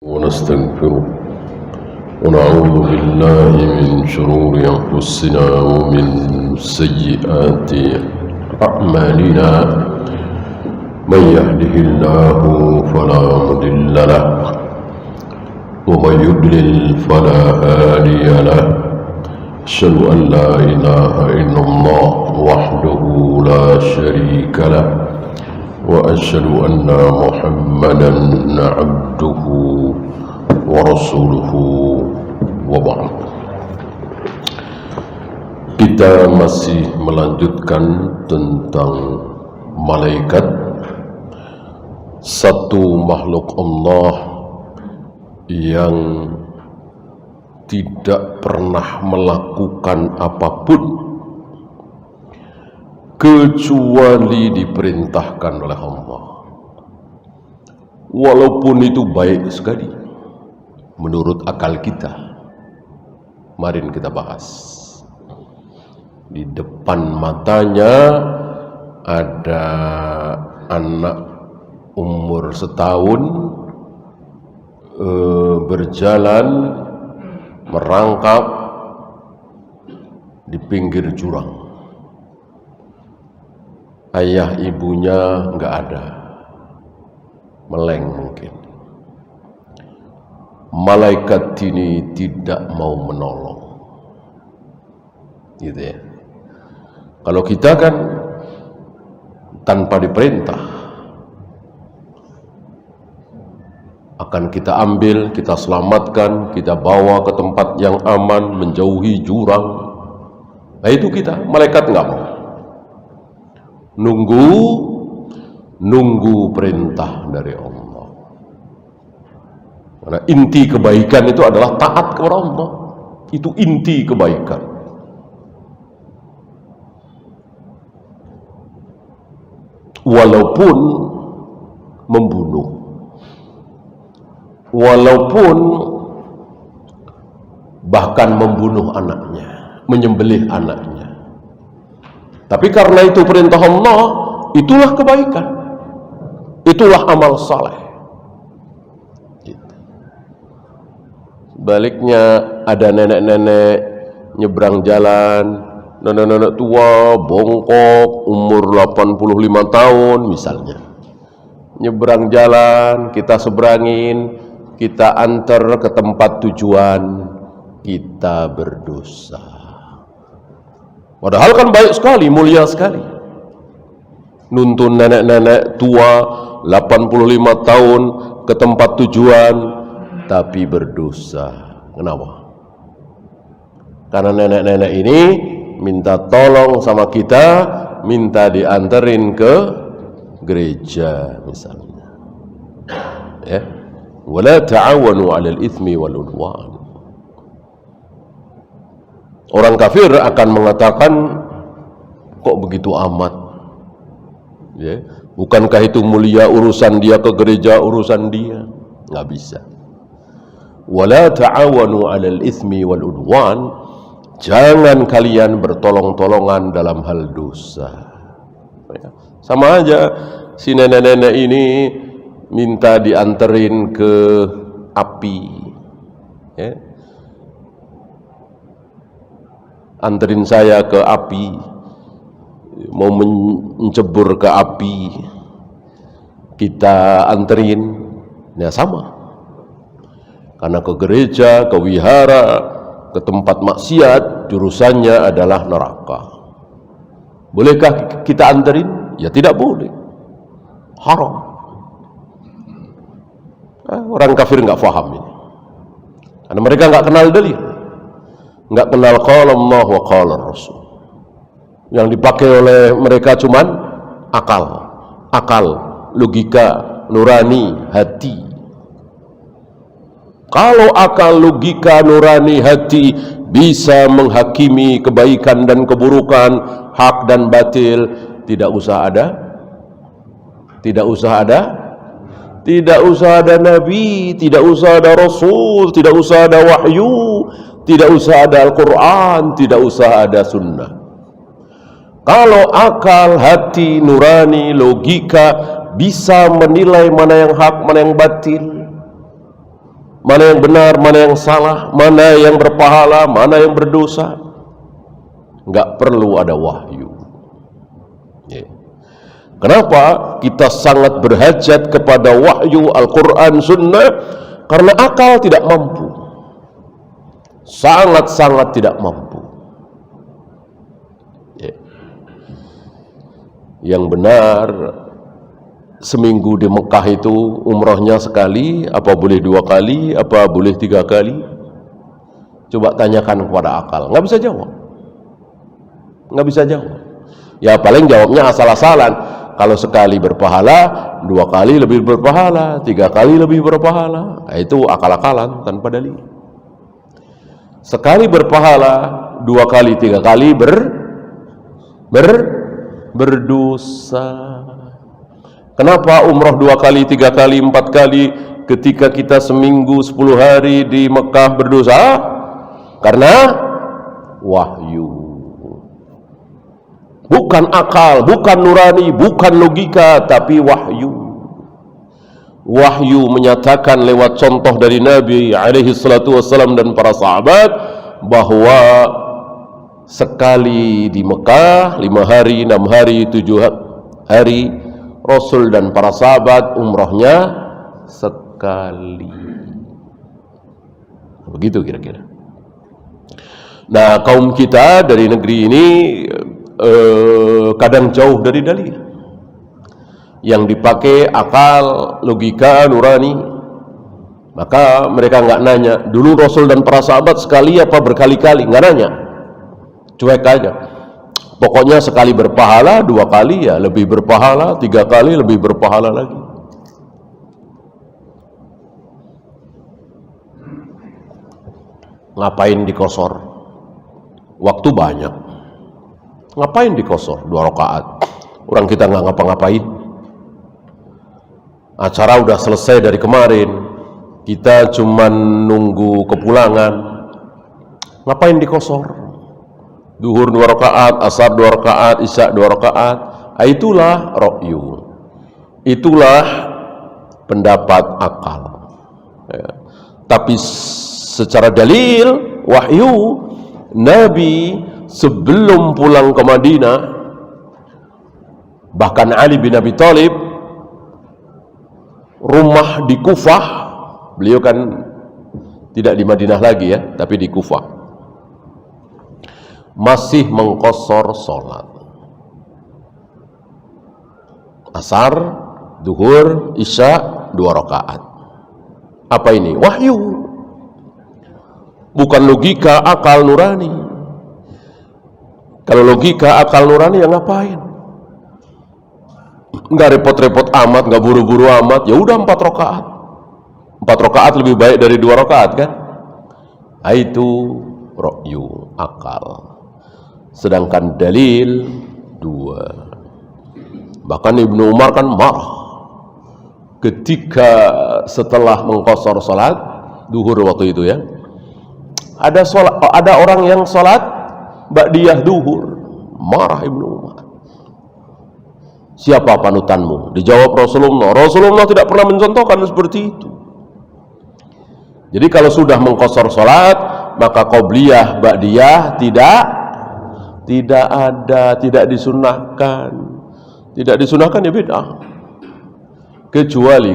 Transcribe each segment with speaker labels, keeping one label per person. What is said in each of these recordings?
Speaker 1: ونستغفره ونعوذ بالله من شرور أنفسنا ومن سيئات أعمالنا من يهده الله فلا مضل له ومن يضلل فلا هادي له أشهد أن لا إله إلا الله وحده لا شريك له وأشهد أن محمدا عبده ورسوله وبعد. Kita masih melanjutkan tentang malaikat, satu makhluk Allah yang tidak pernah melakukan apapun kecuali diperintahkan oleh Allah, walaupun itu baik sekali menurut akal kita. Kemarin kita bahas, di depan matanya ada anak umur setahun berjalan merangkap di pinggir jurang. Ayah ibunya nggak ada, meleng mungkin. Malaikat ini tidak mau menolong, gitu ya. Kalau kita kan tanpa diperintah akan kita ambil, kita selamatkan, kita bawa ke tempat yang aman, menjauhi jurang. Nah itu kita, malaikat nggak mau. Nunggu perintah dari Allah. Karena inti kebaikan itu adalah taat kepada Allah. Itu inti kebaikan. Walaupun membunuh, walaupun bahkan membunuh anaknya, menyembelih anaknya, tapi karena itu perintah Allah, itulah kebaikan, itulah amal saleh. Sebaliknya ada nenek-nenek nyebrang jalan, nenek-nenek tua, bongkok, umur 85 tahun misalnya, nyebrang jalan, kita seberangin, kita antar ke tempat tujuan, kita berdosa. Padahal kan baik sekali, mulia sekali. Nuntun nenek-nenek tua 85 tahun ke tempat tujuan, tapi berdosa. Kenapa? Karena nenek-nenek ini minta tolong sama kita, minta dianterin ke gereja misalnya. Ya. Wala ta'awanu 'alal itsmi wal 'udwan. Orang kafir akan mengatakan, kok begitu amat? Ya, bukankah itu mulia, urusan dia ke gereja, urusan dia? Nggak bisa. Wala ta'awanu 'alal itsmi wal 'udwan. Jangan kalian bertolong-tolongan dalam hal dosa. Ya. Sama aja si nenek-nenek ini minta dianterin ke api. Ya. Anterin saya ke api, mau mencebur ke api, kita anterin, ya sama. Karena ke gereja, ke wihara, ke tempat maksiat, jurusannya adalah neraka. Bolehkah kita anterin? Ya tidak boleh, haram. Orang kafir nggak faham ini, karena mereka nggak kenal dalil, nggak kenal qala Allah wa qala Rasul. Yang dipakai oleh mereka cuman akal, logika, nurani, hati. Kalau akal, logika, nurani, hati bisa menghakimi kebaikan dan keburukan, hak dan batil, tidak usah nabi, tidak usah ada rasul, tidak usah ada wahyu, tidak usah ada Al-Quran, tidak usah ada sunnah. Kalau akal, hati, nurani, logika bisa menilai mana yang hak, mana yang batil, mana yang benar, mana yang salah, mana yang berpahala, mana yang berdosa. Enggak perlu ada wahyu. Ya. Kenapa kita sangat berhajat kepada wahyu Al-Quran, Sunnah? Karena akal tidak mampu, sangat-sangat tidak mampu. Ya. Yang benar, seminggu di Mekah itu umrohnya sekali, apa boleh 2 kali, apa boleh 3 kali? Coba tanyakan kepada akal, nggak bisa jawab, nggak bisa jawab. Ya paling jawabnya asal-asalan. Kalau sekali berpahala, 2 kali lebih berpahala, 3 kali lebih berpahala. Nah, itu akal-akalan tanpa dalil. Sekali berpahala, 2 kali, 3 kali berdosa. Kenapa umrah 2 kali, 3 kali, 4 kali, ketika kita seminggu 10 hari di Mekah berdosa? Karena wahyu. Bukan akal, bukan nurani, bukan logika, tapi wahyu. Wahyu menyatakan lewat contoh dari Nabi alaihi salatu wassalam dan para sahabat bahwa sekali di Mekah 5 hari, 6 hari, 7 hari, Rasul dan para sahabat umrahnya sekali. Begitu kira-kira. Nah, kaum kita dari negeri ini kadang jauh dari dalil. Yang dipakai akal, logika, nurani. Maka mereka nggak nanya, dulu Rasul dan para sahabat sekali apa berkali-kali? Nggak nanya, cuek aja. Pokoknya sekali berpahala, 2 kali ya lebih berpahala, 3 kali lebih berpahala lagi. Ngapain dikosor? Waktu banyak. Ngapain dikosor 2 rakaat? Orang kita nggak ngapa-ngapain. Acara udah selesai dari kemarin, kita cuman nunggu kepulangan. Ngapain dikosor? Duhur 2 rakaat, asar 2 rakaat, isya 2 rakaat. Itulah ra'yu. Itulah pendapat akal. Ya. Tapi secara dalil, wahyu, Nabi sebelum pulang ke Madinah, bahkan Ali bin Abi Thalib, rumah di Kufah, beliau kan tidak di Madinah lagi ya, tapi di Kufah, masih mengqashar sholat asar, duhur, isya 2 rakaat. Apa ini? Wahyu, bukan logika, akal, nurani. Kalau logika, akal, nurani ya ngapain? Nggak repot-repot amat, nggak buru-buru amat. Ya udah 4 rakaat. 4 rakaat lebih baik dari 2 rakaat kan? Itu ra'yu, akal. Sedangkan dalil 2. Bahkan Ibnu Umar kan marah ketika setelah mengqashar salat duhur waktu itu ya. Ada orang yang salat ba'diyah duhur, marah Ibnu Umar. Siapa panutanmu? Dijawab Rasulullah. Rasulullah tidak pernah mencontohkan seperti itu. Jadi kalau sudah mengqashar salat, maka qobliyah, ba'diyah tidak ada, tidak disunnahkan. Tidak disunnahkan ya bid'ah. Kecuali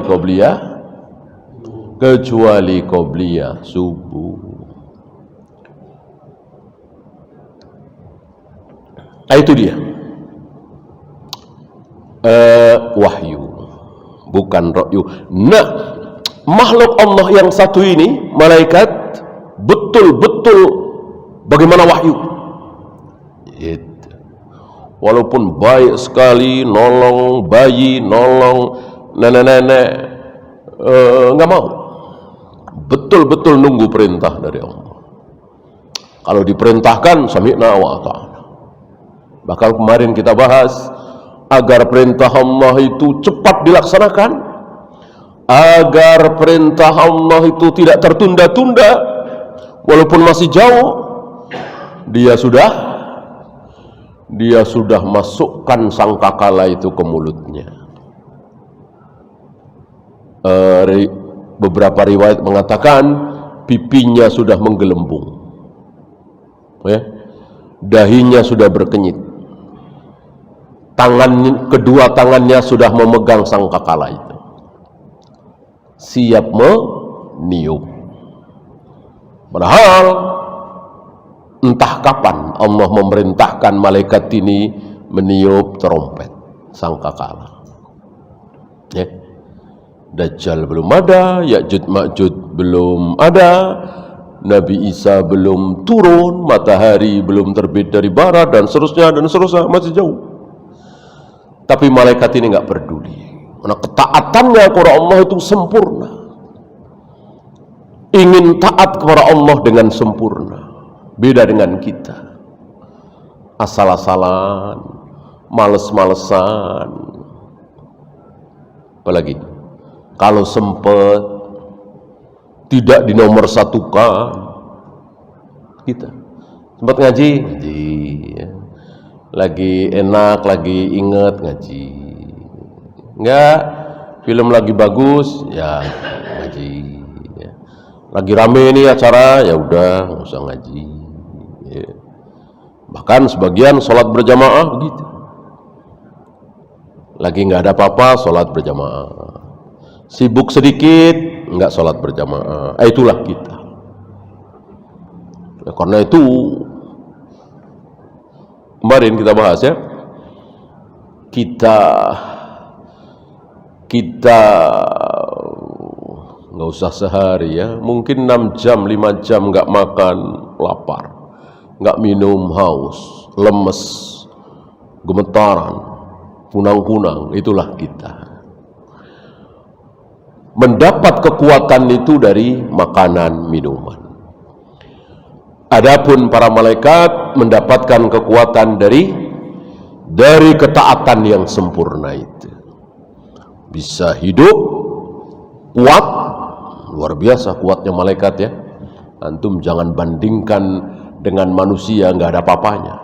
Speaker 1: qobliyah subuh. Itu dia wahyu, bukan ra'yu. Nah, makhluk Allah yang satu ini, malaikat, betul-betul bagaimana wahyu. Walaupun baik sekali, nolong bayi, nolong nenek-nenek, nggak mau. Betul-betul nunggu perintah dari Allah. Kalau diperintahkan, sami'na wa ata'na. Bahkan kemarin kita bahas, agar perintah Allah itu cepat dilaksanakan, agar perintah Allah itu tidak tertunda-tunda, walaupun masih jauh, dia sudah masukkan sangkakala itu ke mulutnya. beberapa riwayat mengatakan pipinya sudah menggelembung, ya, dahinya sudah berkenyit, kedua tangannya sudah memegang sangkakala itu, siap meniup. Padahal entah kapan Allah memerintahkan malaikat ini meniup trompet sangkakala. Ya. Dajjal belum ada, Ya'juj Ma'juj belum ada, Nabi Isa belum turun, matahari belum terbit dari barat, dan seterusnya, masih jauh. Tapi malaikat ini nggak peduli, karena ketaatannya kepada Allah itu sempurna. Ingin taat kepada Allah dengan sempurna, beda dengan kita, asal-asalan, males-malesan. Apalagi kalau sempat tidak dinomorsatukan, kita sempat ngaji, ya. Lagi enak, lagi inget ngaji, enggak, film lagi bagus, ya ngaji, ya. Lagi rame nih acara, ya udah nggak usah ngaji, ya. Bahkan sebagian sholat berjamaah begitu. Lagi nggak ada apa-apa, sholat berjamaah. Sibuk sedikit, nggak sholat berjamaah. Itulah kita. Ya, karena itu kemarin kita bahas, ya, kita nggak usah sehari, ya, mungkin 6 jam, 5 jam nggak makan, lapar, nggak minum, haus, lemes, gemetaran, kunang-kunang. Itulah kita. Mendapat kekuatan itu dari makanan, minuman. Adapun para malaikat mendapatkan kekuatan dari ketaatan yang sempurna itu. Bisa hidup kuat, luar biasa kuatnya malaikat, ya. Antum jangan bandingkan dengan manusia, nggak ada apa-apanya.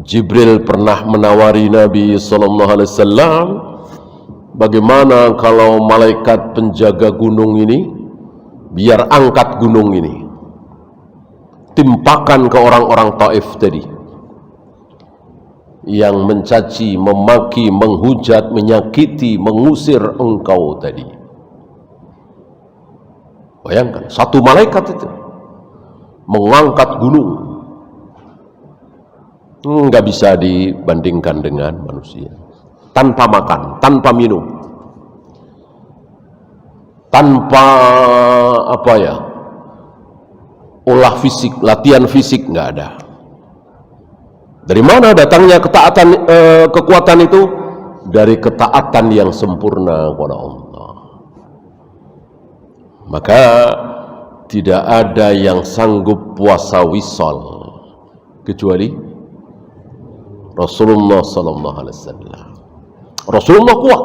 Speaker 1: Jibril pernah menawari Nabi SAW, bagaimana kalau malaikat penjaga gunung ini biar angkat gunung ini, timpakan ke orang-orang Taif tadi yang mencaci, memaki, menghujat, menyakiti, mengusir engkau tadi. Bayangkan, satu malaikat itu mengangkat gunung. Nggak bisa dibandingkan dengan manusia. Tanpa makan, tanpa minum, tanpa olah fisik, latihan fisik, nggak ada. Dari mana datangnya ketaatan, kekuatan itu? Dari ketaatan yang sempurna kepada Allah. Maka tidak ada yang sanggup puasa wisal kecuali Rasulullah sallallahu alaihi wasallam. Rasulullah kuat.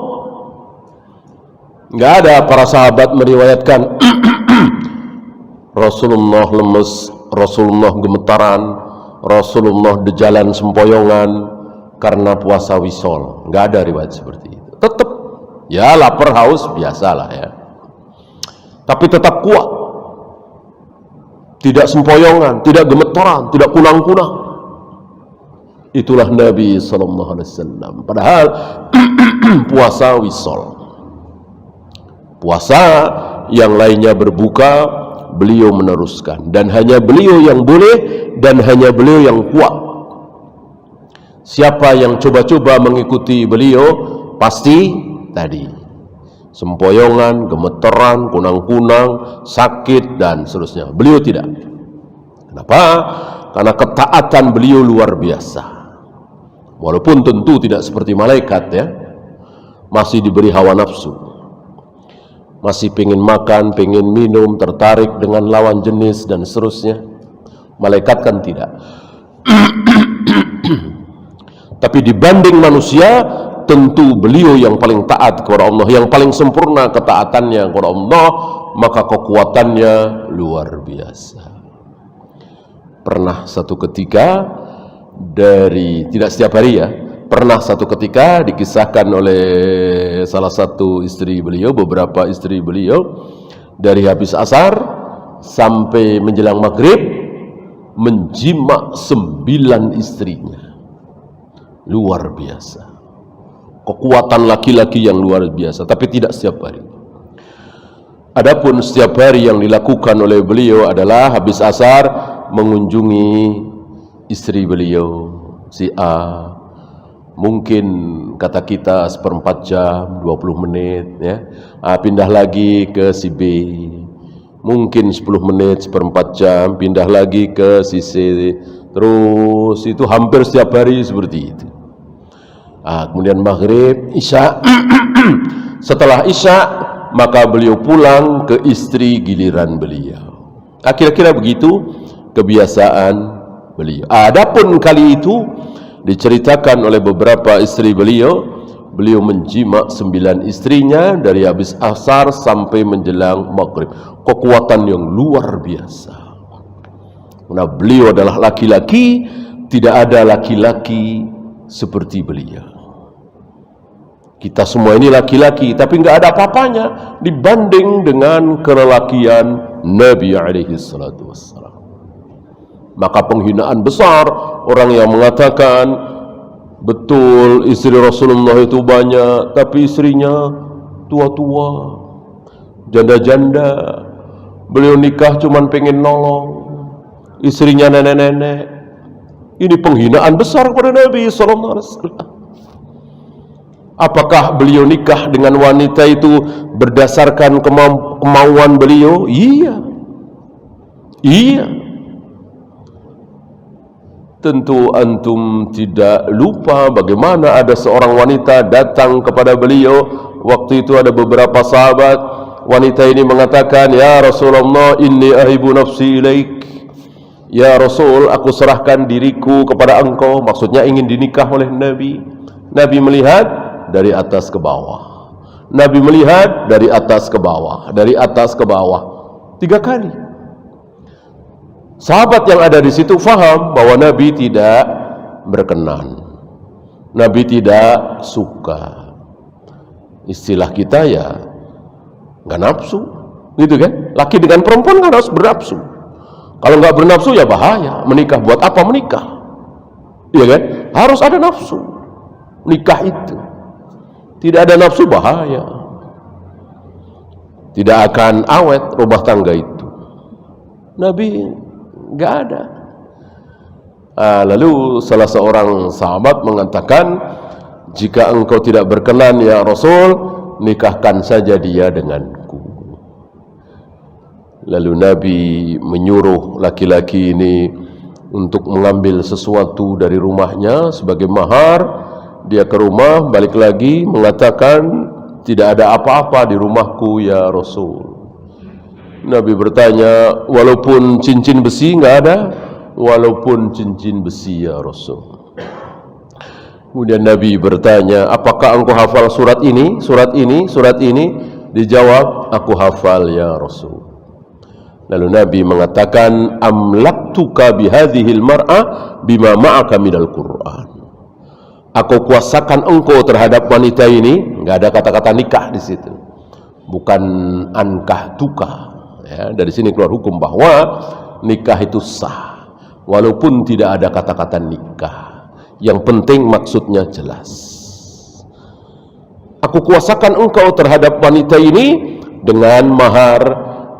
Speaker 1: Enggak ada para sahabat meriwayatkan Rasulullah lemes, Rasulullah gemetaran, Rasulullah di jalan sempoyongan karena puasa wisol. Enggak ada riwayat seperti itu. Tetap ya lapar haus biasalah, ya. Tapi tetap kuat. Tidak sempoyongan, tidak gemetaran, tidak kunang-kunang. Itulah Nabi SAW. Padahal puasa wisol, puasa yang lainnya berbuka, beliau meneruskan. Dan hanya beliau yang boleh, dan hanya beliau yang kuat. Siapa yang coba-coba mengikuti beliau, pasti tadi sempoyongan, gemeteran, kunang-kunang, sakit, dan seterusnya. Beliau tidak. Kenapa? Karena ketaatan beliau luar biasa. Walaupun tentu tidak seperti malaikat, ya, masih diberi hawa nafsu, masih pengen makan, pengen minum, tertarik dengan lawan jenis dan seterusnya. Malaikat kan tidak. Tapi dibanding manusia, tentu beliau yang paling taat kepada Allah, yang paling sempurna ketaatannya kepada Allah, maka kekuatannya luar biasa. Pernah satu ketika tidak setiap hari ya, pernah satu ketika dikisahkan oleh salah satu istri beliau, beberapa istri beliau, dari habis asar sampai menjelang maghrib menjima 9 istrinya. Luar biasa, kekuatan laki-laki yang luar biasa, tapi tidak setiap hari. Adapun setiap hari yang dilakukan oleh beliau adalah habis asar mengunjungi istri beliau si A, mungkin kata kita 1/4 jam, 20 menit ya. Pindah lagi ke si B, mungkin 10 menit, 1/4 jam, pindah lagi ke si C, terus itu hampir setiap hari seperti itu. Kemudian maghrib, isya. Setelah isya maka beliau pulang ke istri giliran beliau. Kira-kira begitu kebiasaan beliau. Adapun kali itu diceritakan oleh beberapa istri beliau, beliau menjima 9 istrinya dari habis asar sampai menjelang maghrib. Kekuatan yang luar biasa. Karena beliau adalah laki-laki, tidak ada laki-laki seperti beliau. Kita semua ini laki-laki, tapi nggak ada apa-apanya dibanding dengan kelelakian Nabi alaihi salatu wassalam. Maka penghinaan besar orang yang mengatakan betul istri Rasulullah itu banyak, tapi istrinya tua-tua, janda-janda. Beliau nikah cuman pengen nolong, istrinya nenek-nenek. Ini penghinaan besar kepada Nabi sallallahu alaihi wasallam. Apakah beliau nikah dengan wanita itu berdasarkan kemauan beliau? Iya. Tentu antum tidak lupa bagaimana ada seorang wanita datang kepada beliau. Waktu itu ada beberapa sahabat. Wanita ini mengatakan, "Ya Rasulullah, inni ahibu nafsi ilaik." Ya Rasul, aku serahkan diriku kepada engkau. Maksudnya ingin dinikah oleh Nabi. Nabi melihat dari atas ke bawah. Nabi melihat dari atas ke bawah, dari atas ke bawah 3 kali. Sahabat yang ada di situ faham bahwa Nabi tidak berkenan, Nabi tidak suka. Istilah kita ya nggak nafsu, gitu kan? Laki dengan perempuan kan harus bernafsu. Kalau nggak bernafsu ya bahaya. Menikah buat apa menikah? Iya kan? Harus ada nafsu. Nikah itu tidak ada nafsu bahaya, tidak akan awet rumah tangga itu. Nabi nggak ada. Lalu salah seorang sahabat mengatakan, jika engkau tidak berkenan ya Rasul, nikahkan saja dia denganku. Lalu Nabi menyuruh laki-laki ini untuk mengambil sesuatu dari rumahnya sebagai mahar. Dia ke rumah, balik lagi mengatakan, tidak ada apa-apa di rumahku ya Rasul. Nabi bertanya, walaupun cincin besi nggak ada? Walaupun cincin besi ya Rasul. Kemudian Nabi bertanya, apakah engkau hafal surat ini, surat ini, surat ini? Dijawab, aku hafal ya Rasul. Lalu Nabi mengatakan, amlaktuka bihadhil mar'ah bima ma'aka minal Qur'an. Aku kuasakan engkau terhadap wanita ini. Nggak ada kata-kata nikah di situ, bukan ankah tuka. Ya, dari sini keluar hukum bahwa nikah itu sah, walaupun tidak ada kata-kata nikah. Yang penting maksudnya jelas. Aku kuasakan engkau terhadap wanita ini dengan mahar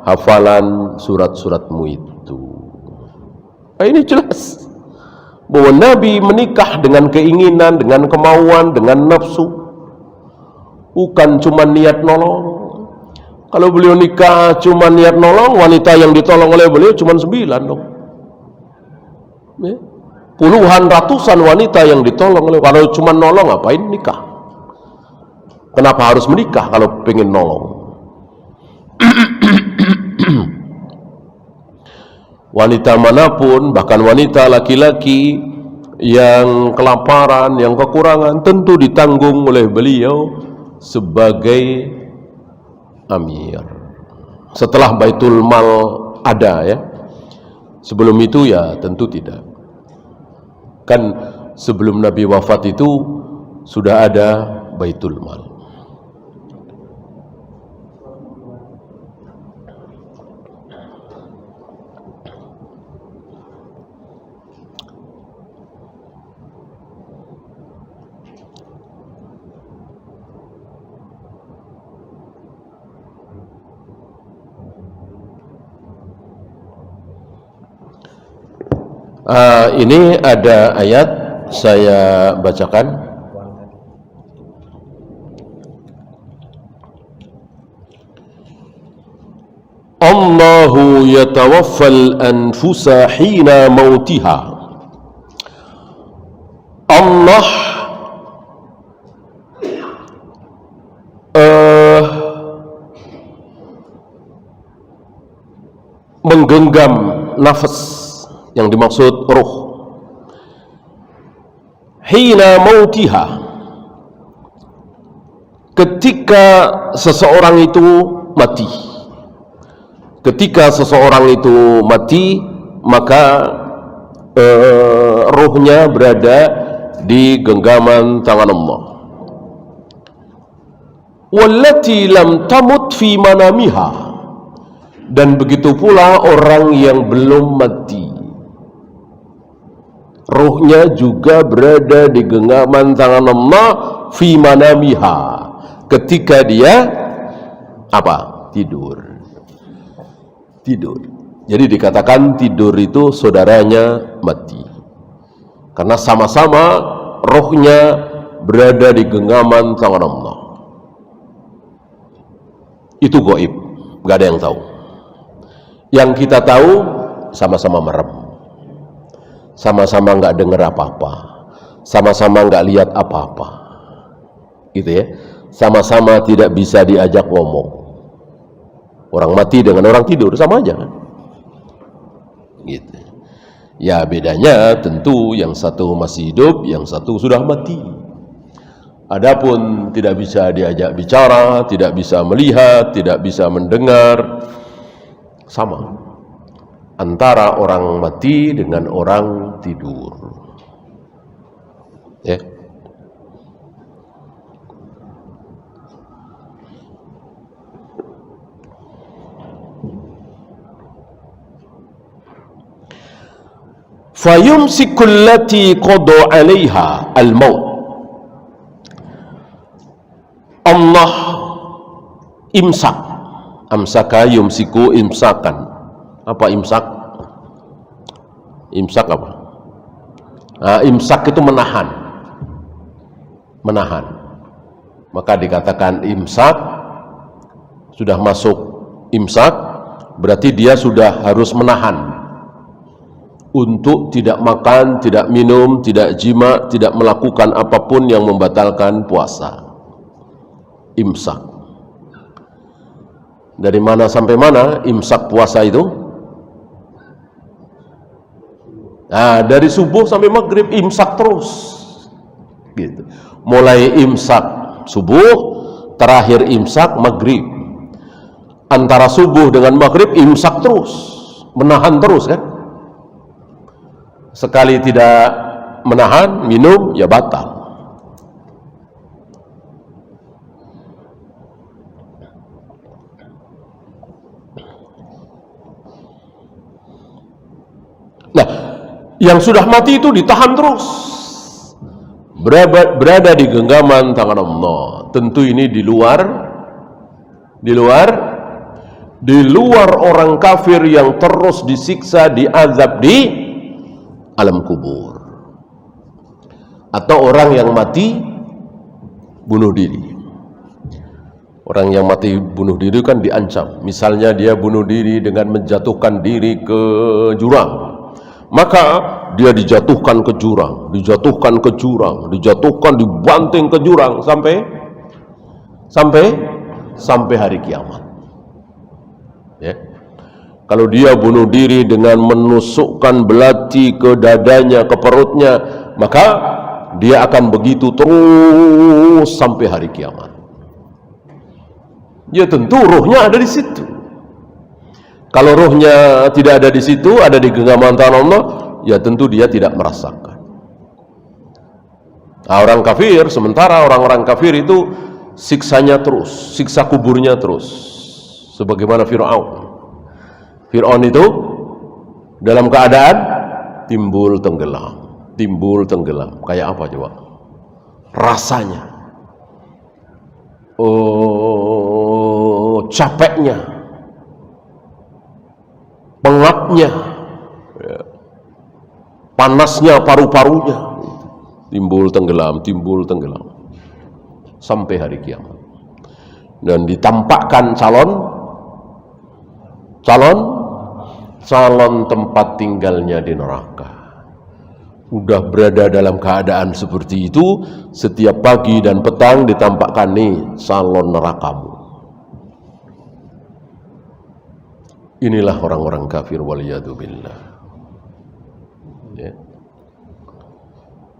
Speaker 1: hafalan surat-suratmu itu. Ini jelas bahwa Nabi menikah dengan keinginan, dengan kemauan, dengan nafsu, bukan cuma niat nolong. Kalau beliau nikah cuma niat nolong, wanita yang ditolong oleh beliau cuma 9 dong. Puluhan, ratusan wanita yang ditolong oleh. Kalau cuma nolong, ngapain nikah? Kenapa harus menikah kalau pengen nolong? Wanita manapun, bahkan wanita laki-laki yang kelaparan, yang kekurangan, tentu ditanggung oleh beliau sebagai amir. Setelah Baitul Mal ada ya. Sebelum itu ya tentu tidak. Kan sebelum Nabi wafat itu sudah ada Baitul Mal. Ini ada ayat saya bacakan. Allahu yatawaffal anfusa hina mautiha. Allah menggenggam nafas, yang dimaksud ruh, hina mautiha, ketika seseorang itu mati. Ketika seseorang itu mati, maka ruhnya berada di genggaman tangan Allah. Wallati lam tamut fi manamiha, dan begitu pula orang yang belum mati, ruhnya juga berada di genggaman tangan Allah fi manamiha, ketika dia apa? Tidur. Jadi dikatakan tidur itu saudaranya mati, karena sama-sama rohnya berada di genggaman tangan Allah. Itu gaib, gak ada yang tahu. Yang kita tahu sama-sama merem, sama-sama gak dengar apa-apa, sama-sama gak lihat apa-apa, gitu ya. Sama-sama tidak bisa diajak ngomong. Orang mati dengan orang tidur sama aja kan? Gitu. Ya bedanya tentu yang satu masih hidup, yang satu sudah mati. Adapun tidak bisa diajak bicara, tidak bisa melihat, tidak bisa mendengar, sama antara orang mati dengan orang tidur. Ya. Fayumsikul lati qada 'alaiha al-maut. Allah imsak. Amsaka yumsiku imsakan. Apa imsak? Imsak apa? Imsak itu menahan. Menahan. Maka dikatakan imsak, sudah masuk imsak, berarti dia sudah harus menahan untuk tidak makan, tidak minum, tidak jima, tidak melakukan apapun yang membatalkan puasa. Imsak. Dari mana sampai mana imsak puasa itu? Nah, dari subuh sampai maghrib imsak terus. Gitu. Mulai imsak subuh, terakhir imsak maghrib. Antara subuh dengan maghrib imsak terus, menahan terus kan? Sekali tidak menahan, minum, ya batal. Nah, yang sudah mati itu ditahan terus, berada di genggaman tangan Allah. Tentu ini di luar orang kafir yang terus disiksa, diazab di alam kubur, atau orang yang mati bunuh diri. Orang yang mati bunuh diri kan diancam. Misalnya dia bunuh diri dengan menjatuhkan diri ke jurang, maka dia dijatuhkan ke jurang, dijatuhkan dibanting ke jurang sampai hari kiamat. Ya. Kalau dia bunuh diri dengan menusukkan belati ke dadanya, ke perutnya, maka dia akan begitu terus sampai hari kiamat. Ya tentu ruhnya ada di situ. Kalau ruhnya tidak ada di situ, ada di genggaman tangan Allah, ya tentu dia tidak merasakan. Nah, orang kafir, sementara orang-orang kafir itu siksanya terus, siksa kuburnya terus. Sebagaimana Fir'aun. Fir'aun itu dalam keadaan timbul tenggelam. Kayak apa coba? Rasanya. Capeknya. Pengapnya. Panasnya paru-parunya. Timbul tenggelam sampai hari kiamat. Dan ditampakkan calon tempat tinggalnya di neraka. Udah berada dalam keadaan seperti itu, setiap pagi dan petang ditampakkan nih calon nerakamu. Inilah orang-orang kafir waliyadzubillah. Ya.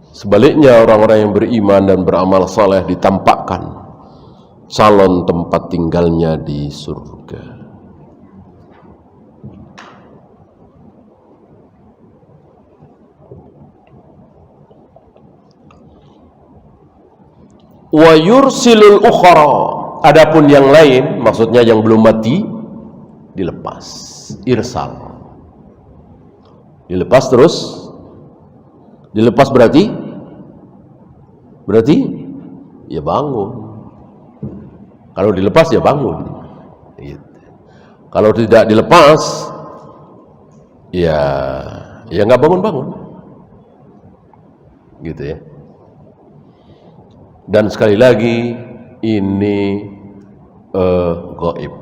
Speaker 1: Sebaliknya orang-orang yang beriman dan beramal saleh ditampakkan calon tempat tinggalnya di surga. Wa yursilul ukhra, adapun yang lain, maksudnya yang belum mati, dilepas. Irsal, dilepas terus. Dilepas berarti ya bangun. Kalau dilepas ya bangun. Kalau tidak dilepas ya nggak bangun-bangun. Gitu ya. Dan sekali lagi ini gaib.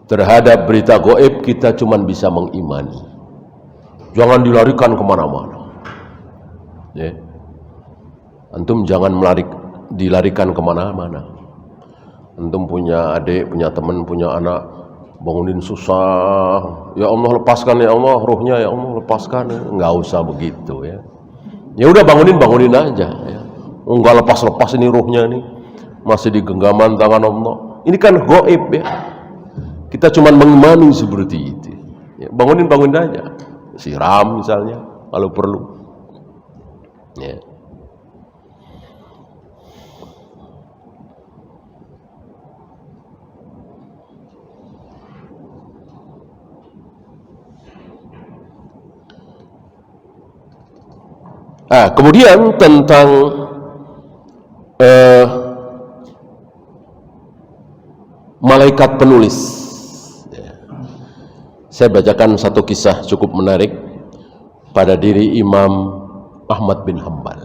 Speaker 1: Terhadap berita gaib kita cuma bisa mengimani. Jangan dilarikan kemana-mana. Ya. Antum jangan dilarikan kemana-mana. Antum punya adik, punya teman, punya anak, bangunin susah. Ya Allah lepaskan ya Allah ruhnya, ya Allah lepaskan. Nggak usah begitu ya. Ya udah bangunin aja. Ya. Enggak lepas ini ruhnya nih, masih di genggaman tangan Allah. Ini kan gaib ya. Kita cuma mengimani seperti itu. Ya, bangunin aja. Siram misalnya kalau perlu. Ya. Kemudian tentang malaikat penulis. Ya. Saya bacakan satu kisah cukup menarik pada diri Imam Ahmad bin Hanbal.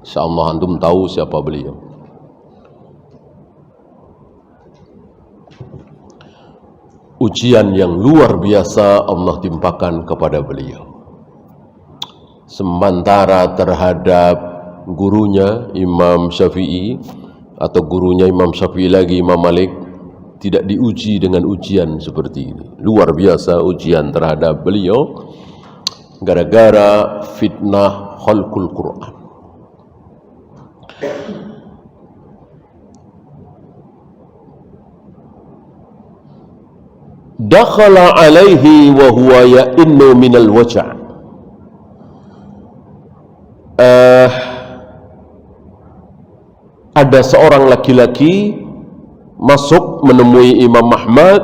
Speaker 1: Insyaallah antum tahu siapa beliau. Ujian yang luar biasa Allah timpakan kepada beliau. Sementara terhadap gurunya Imam Syafi'i atau gurunya Imam Syafi'i lagi Imam Malik tidak diuji dengan ujian seperti ini. Luar biasa ujian terhadap beliau gara-gara fitnah khalqul Quran. Dakhala alaihi wa huwa ya'innu minal waja'. Ada seorang laki-laki masuk menemui Imam Ahmad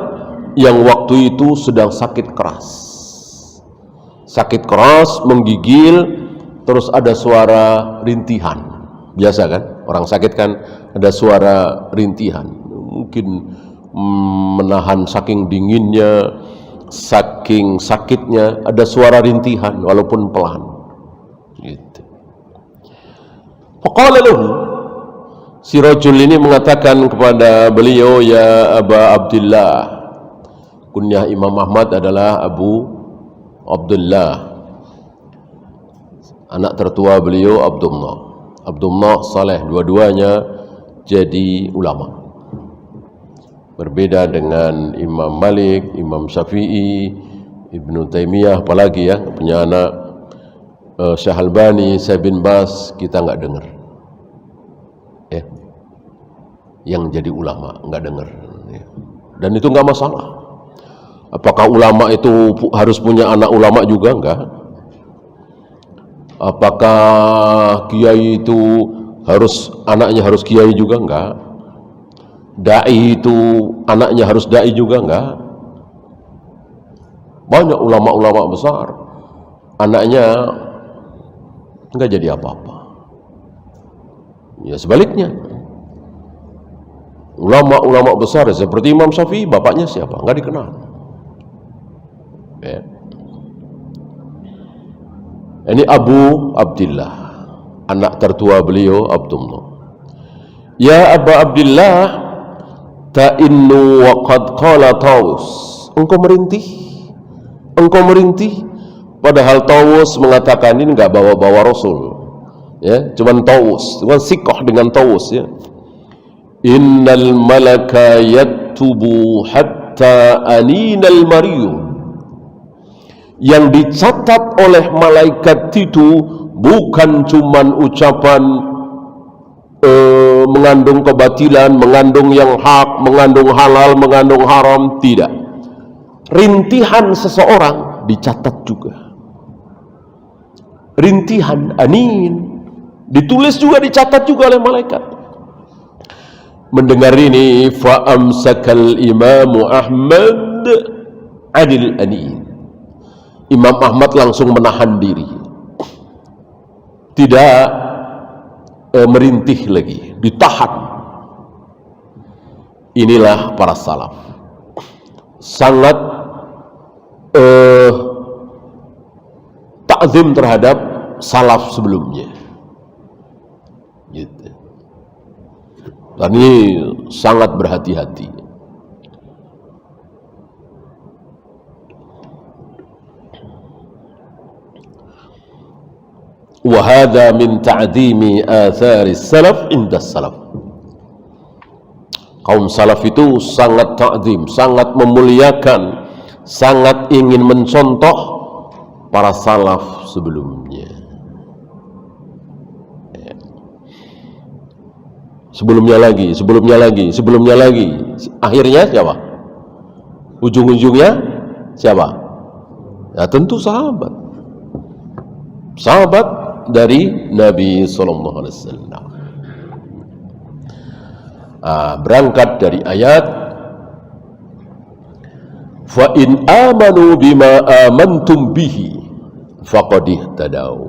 Speaker 1: yang waktu itu sedang sakit keras, menggigil, terus ada suara rintihan. Biasa kan, orang sakit kan ada suara rintihan. Mungkin menahan saking dinginnya, saking sakitnya, ada suara rintihan walaupun pelan. Gitu. Faqala lahu, si rajul ini mengatakan kepada beliau, ya Aba Abdullah. Kunyah Imam Ahmad adalah Abu Abdullah. Anak tertua beliau Abdullah Saleh, dua-duanya jadi ulama. Berbeda dengan Imam Malik, Imam Syafi'i, Ibnu Taimiyah, apalagi ya punya anak Syekh Albani, Syekh bin Bas, kita nggak dengar. Ya. Yang jadi ulama nggak dengar. Ya. Dan itu nggak masalah. Apakah ulama itu harus punya anak ulama juga? Enggak. Apakah kiai itu anaknya harus kiai juga? Enggak. Dai itu anaknya harus dai juga? Enggak. Banyak ulama-ulama besar anaknya enggak jadi apa-apa. Ya sebaliknya, ulama-ulama besar seperti Imam Syafi'i, bapaknya siapa? Enggak dikenal. Ya. Ini Abu Abdillah, anak tertua beliau Abdullah. Ya Aba Abdillah, ta'innu wa qad qala Tawus. Engkau merintih, padahal Tawus mengatakan ini enggak bawa-bawa Rasul. Ya, cuman Tawus, cuman sikoh dengan Tawus ya. Innal malaka yaktubu hatta aninal mariyun. Yang dicatat oleh malaikat itu bukan cuman ucapan mengandung kebatilan, mengandung yang hak, mengandung halal, mengandung haram, tidak. Rintihan seseorang dicatat juga. Rintihan, anin, ditulis juga, dicatat juga oleh malaikat. Mendengar ini, fa'amsakal imamu Ahmad adil anin. Imam Ahmad langsung menahan diri, tidak merintih lagi, ditahan. Inilah para salaf, sangat takzim terhadap salaf sebelumnya gitu. Dan ini sangat berhati-hati. Wahada min ta'dimi athari salaf inda salaf. Kaum salaf itu sangat ta'zim, sangat memuliakan, sangat ingin mencontoh para salaf sebelumnya. Sebelumnya lagi. Akhirnya siapa? Ujung-ujungnya siapa? Ya tentu sahabat. Sahabat dari Nabi sallallahu alaihi wasallam. Berangkat dari ayat fa in amanu bima amantum bihi faqad ihtadaw.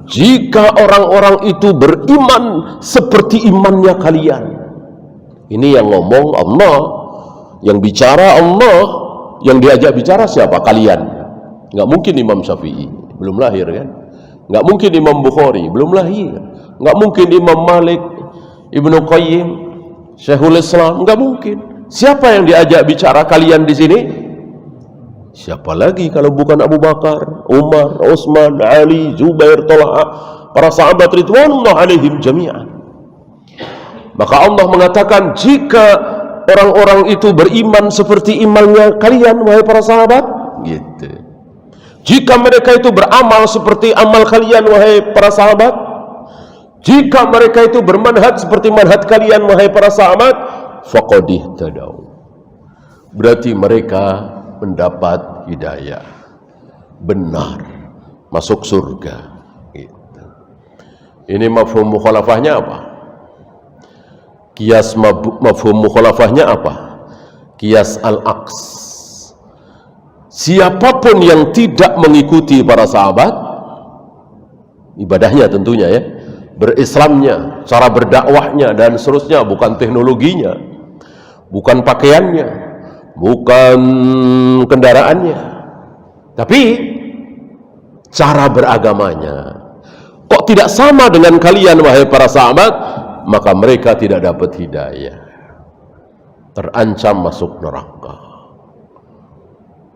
Speaker 1: Jika orang-orang itu beriman seperti imannya kalian. Ini yang ngomong Allah, yang bicara Allah, yang diajak bicara siapa? Kalian. Enggak mungkin Imam Syafi'i, belum lahir kan? Enggak mungkin Imam Bukhari, belum lahir. Enggak mungkin Imam Malik, Ibnu Qayyim, Syekhul Islam, enggak mungkin. Siapa yang diajak bicara kalian di sini? Siapa lagi kalau bukan Abu Bakar, Umar, Utsman, Ali, Zubair, Talha, para sahabat ridwanullah alaihim jami'an. Maka Allah mengatakan, jika orang-orang itu beriman seperti imannya kalian wahai para sahabat, gitu. Jika mereka itu beramal seperti amal kalian wahai para sahabat, jika mereka itu bermanhaj seperti manhaj kalian wahai para sahabat, faqad ihtadaw. Berarti mereka mendapat hidayah, benar, masuk surga. Gitu. Ini mafhum mukhalafahnya apa? Qiyas mafhum mukhalafahnya apa? Qiyas al-aqs. Siapapun yang tidak mengikuti para sahabat, ibadahnya tentunya ya, berislamnya, cara berdakwahnya dan seterusnya, bukan teknologinya, bukan pakaiannya, bukan kendaraannya, tapi cara beragamanya kok tidak sama dengan kalian wahai para sahabat, maka mereka tidak dapat hidayah, terancam masuk neraka.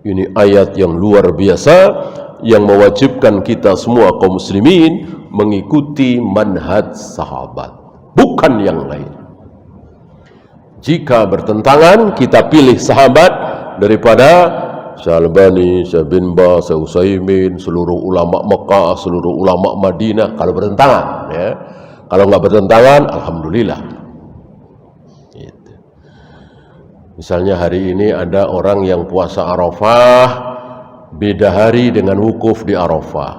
Speaker 1: Ini ayat yang luar biasa yang mewajibkan kita semua kaum muslimin mengikuti manhaj sahabat, bukan yang lain. Jika bertentangan, kita pilih sahabat daripada Syalbani, Syekh bin Baz, Syekh Utsaimin, seluruh ulama Mekah, seluruh ulama Madinah. Kalau bertentangan, ya. Kalau nggak bertentangan, alhamdulillah. Gitu. Misalnya hari ini ada orang yang puasa Arafah, beda hari dengan wukuf di Arafah.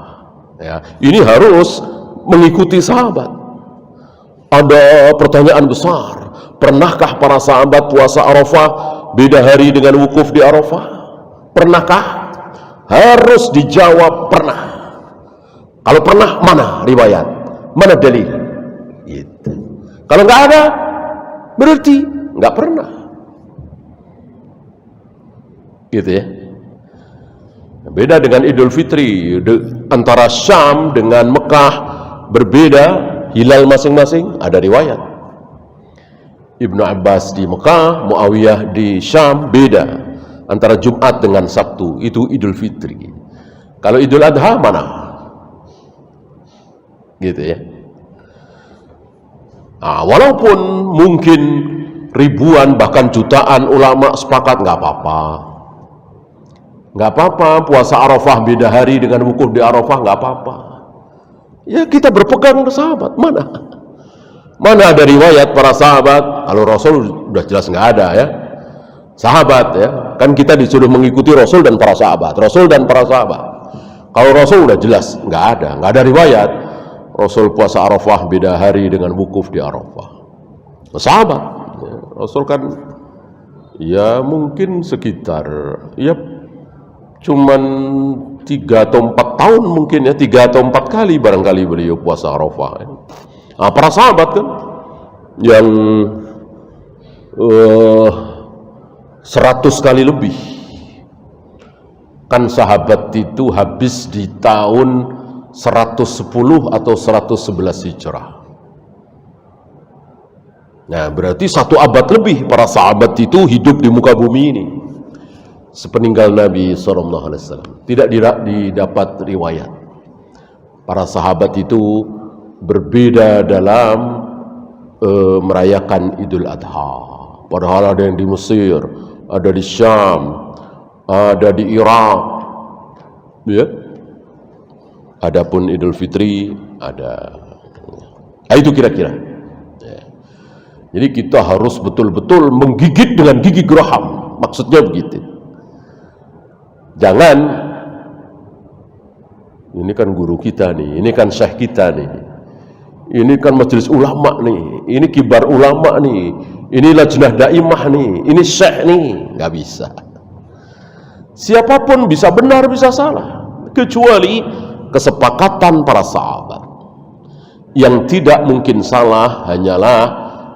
Speaker 1: Ya, ini harus mengikuti sahabat. Ada pertanyaan besar, pernahkah para sahabat puasa Arafah beda hari dengan wukuf di Arafah? Pernahkah? Harus dijawab pernah. Kalau pernah, mana riwayat? Mana dalil? Gitu. Kalau nggak ada, berarti nggak pernah. Gitu ya. Beda dengan Idul Fitri, antara Syam dengan Mekah berbeda, hilal masing-masing ada riwayat. Ibnu Abbas di Mekah, Muawiyah di Syam, beda antara Jumat dengan Sabtu, itu Idul Fitri. Kalau Idul Adha mana? Gitu ya. Nah, walaupun mungkin ribuan bahkan jutaan ulama sepakat nggak apa-apa. Nggak apa-apa, puasa Arafah beda hari dengan wukuf di Arafah, nggak apa-apa. Ya kita berpegang ke sahabat, mana? Mana ada riwayat para sahabat? Kalau Rasul udah jelas nggak ada ya. Sahabat ya, kan kita disuruh mengikuti Rasul dan para sahabat. Rasul dan para sahabat. Kalau Rasul udah jelas nggak ada riwayat. Rasul puasa Arafah beda hari dengan wukuf di Arafah. Sahabat, ya, Rasul kan ya mungkin sekitar ya cuman 3 atau 4 tahun mungkin ya, 3 atau 4 kali barangkali beliau puasa Arafah ya. Nah, para sahabat kan yang 100 kali lebih, kan sahabat itu habis di tahun 110 atau 111 Hijrah. Nah berarti 1 abad lebih para sahabat itu hidup di muka bumi ini sepeninggal Nabi SAW. Tidak didapat riwayat. Para sahabat itu berbeda dalam merayakan Idul Adha. Padahal ada yang di Mesir, ada di Syam, ada di Irak, ya. Adapun Idul Fitri ada. Itu kira-kira. Ya. Jadi kita harus betul-betul menggigit dengan gigi geraham. Maksudnya begitu. Jangan, ini kan guru kita nih, ini kan syekh kita nih, ini kan majelis ulama nih, ini kibar ulama nih, ini lajnah daimah nih, ini syekh nih, nggak bisa. Siapapun bisa benar bisa salah, kecuali kesepakatan para sahabat. Yang tidak mungkin salah hanyalah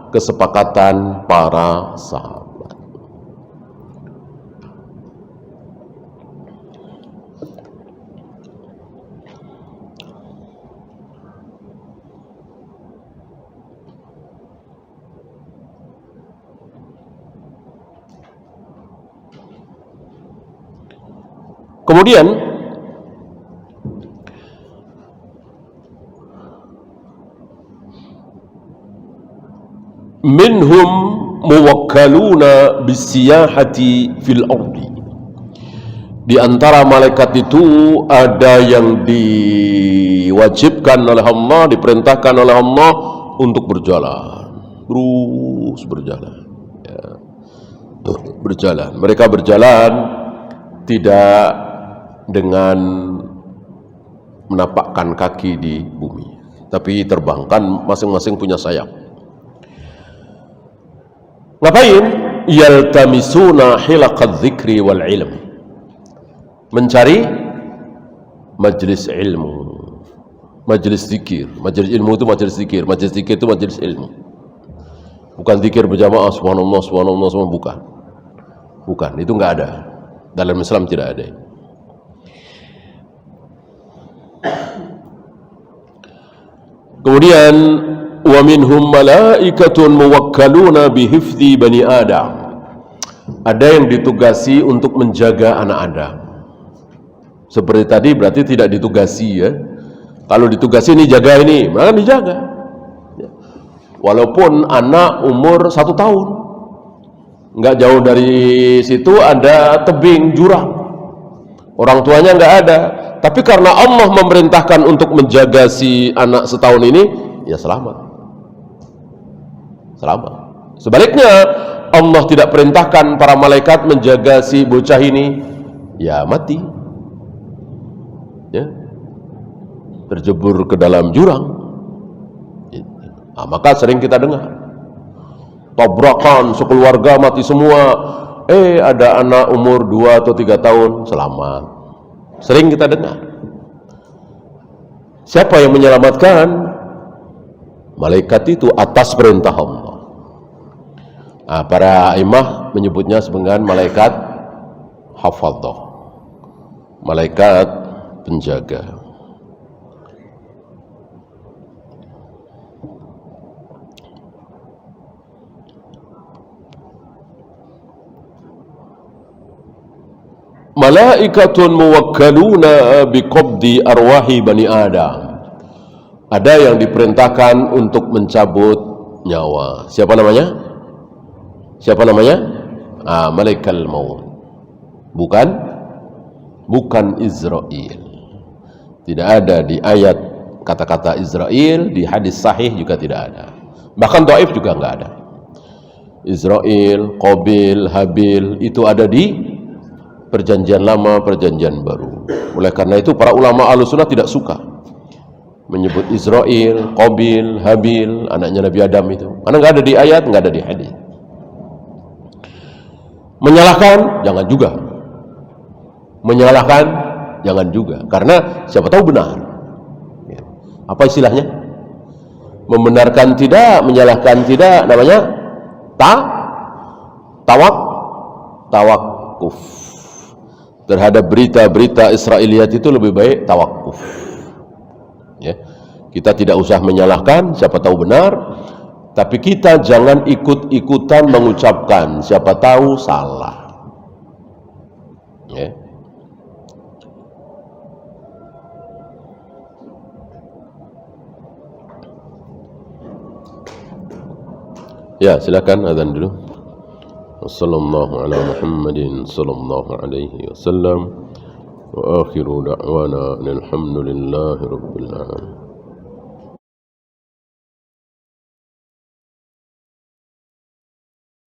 Speaker 1: kesepakatan para sahabat. Kemudian minhum muwakkaluna bisiyahati fil ardi. Di antara malaikat itu ada yang diwajibkan oleh Allah, diperintahkan oleh Allah untuk berjalan, terus berjalan, ya. Berjalan. Mereka berjalan tidak dengan menapakkan kaki di bumi, tapi terbang, kan masing-masing punya sayap. Ngapain? Yaltamisuna hilaqadz dzikri wal ilm. Mencari majlis ilmu, majlis zikir. Majlis ilmu itu majlis zikir, majlis zikir itu majlis ilmu. Bukan zikir berjamaah subhanallah subhanallah subhanallah, bukan. Bukan, itu enggak ada. Dalam Islam tidak ada. Kemudian wa minhum malaikatun muwakkaluna bihifdzi bani Adam. Ada yang ditugasi untuk menjaga anak Adam. Seperti tadi berarti tidak ditugasi ya. Kalau ditugasi ini jaga ini, maka dijaga. Walaupun anak umur 1 tahun, nggak jauh dari situ ada tebing jurang, orang tuanya nggak ada, tapi karena Allah memerintahkan untuk menjaga si anak setahun ini, ya selamat. Selamat. Sebaliknya Allah tidak perintahkan para malaikat menjaga si bocah ini, ya mati. Ya. terjebur ke dalam jurang. Nah, maka sering kita dengar tabrakan sekeluarga mati semua, ada anak umur 2 atau 3 tahun selamat. Sering kita dengar. Siapa yang menyelamatkan? Malaikat itu atas perintah Allah. Nah, para imam menyebutnya sebagai malaikat hafadhah, malaikat penjaga. Malaikatun muwakkaluna biqabdi arwahi bani Adam. Ada yang diperintahkan untuk mencabut nyawa. Siapa namanya? Siapa namanya? Malaikal maut. Bukan Israel. Tidak ada di ayat kata-kata Israel, di hadis sahih juga tidak ada. Bahkan dhaif juga enggak ada. Israel, Qabil, Habil itu ada di Perjanjian Lama, Perjanjian Baru. Oleh karena itu para ulama Ahlussunnah tidak suka menyebut Israel, Qabil, Habil, anaknya Nabi Adam itu. Karena nggak ada di ayat, nggak ada di hadis. Menyalahkan jangan juga. Menyalahkan jangan juga. Karena siapa tahu benar. Apa istilahnya? Membenarkan tidak, menyalahkan tidak, namanya tawakuf. Terhadap berita-berita Israiliyat itu lebih baik tawakuf. Ya. Kita tidak usah menyalahkan, siapa tahu benar, tapi kita jangan ikut-ikutan mengucapkan, siapa tahu salah. Ya. Ya, silakan azan dulu. Wassallallahu ala Muhammadin sallallahu alaihi wasallam wa akhiru da'wana alhamdulillahi rabbil alamin.